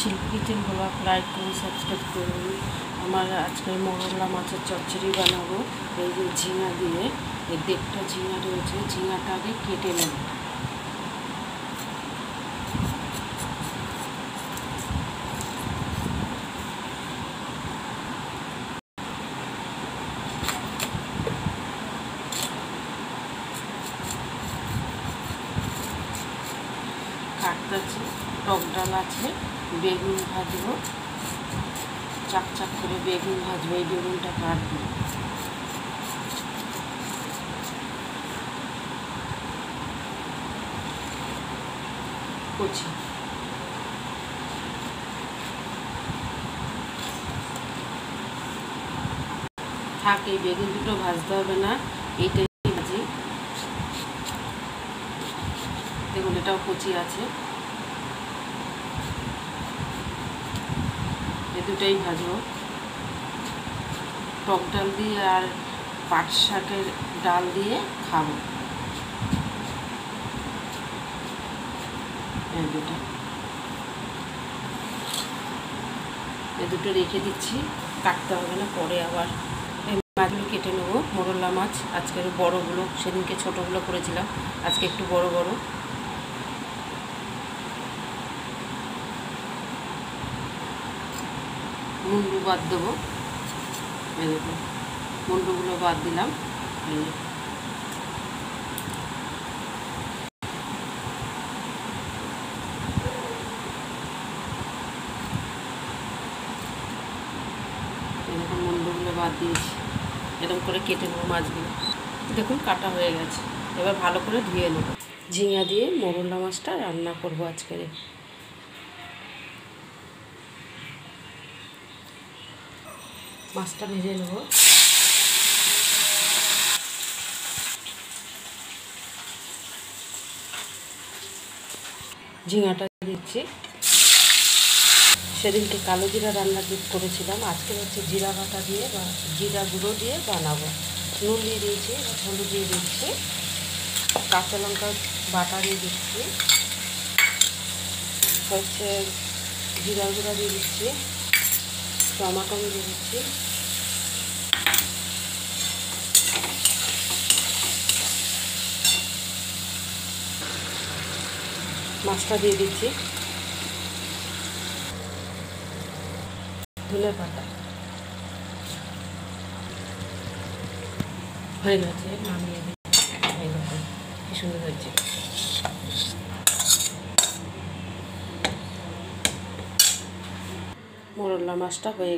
শিল্পী kitchen blog like করুন, subscribe করুন। আমার আজকে মোরলা মাছের চচ্চড়ি বানাবো। এই যে ঝিঙা দিয়ে, এই দেড়টা ঝিঙা রয়েছে, ঝিঙাটা আগে কেটে নেব। কাটতেছি, টক ডাল আছে, বেগুন ভাজবো, চাক চাক করে বেগুন ভাজবো। এই বেগুনটা কাটবো। কচি থাক, এই বেগুন দুটো ভাজতে হবে না, এইটাই ভাজি। দেখুন এটাও কচি আছে, এই দুটাই ভাজবো। টক ডাল দিয়ে আর পাট শাকের ডাল দিয়ে খাবো। এই দুটো রেখে দিচ্ছি, কাটতে হবে না, পরে আবার মাছগুলো কেটে নেবো। মোরলা মাছ আজকের বড়গুলো, সেদিনকে ছোটোগুলো করেছিলাম, আজকে একটু বড় বড়। মুন্ডু বাদ দেবো, এই দেখো মুন্ডুগুলো বাদ দিলাম। এরকম মুন্ডুগুলো বাদ দিয়েছি, এরকম করে কেটে নেবো মাছগুলো। দেখুন কাটা হয়ে গেছে, এবার ভালো করে ধুয়ে নেবো। ঝিঙা দিয়ে মোরলা মাছটা রান্না করবো আজকের। মাছটা ভেজে নেব। ঝিঙাটা দিচ্ছি। সেদিনকে কালো জিরা রান্না করেছিলাম, আজকে হচ্ছে জিরা বাটা দিয়ে বা জিরা গুঁড়ো দিয়ে বানাবো। নুন দিয়ে দিয়েছি, হলুদ দিয়ে দিচ্ছি, কাঁচা লঙ্কা বাটা দিয়ে দিচ্ছি, হচ্ছে জিরা গুঁড়া দিয়ে দিচ্ছি, টমাটো দিয়ে দিচ্ছি, মাছটা দিয়ে দিচ্ছি, ধনে পাতা হয়ে গেছে, নামিয়ে দিচ্ছি। কি সুন্দর হয়েছে। মোরলা মাছটা হয়ে গেছে।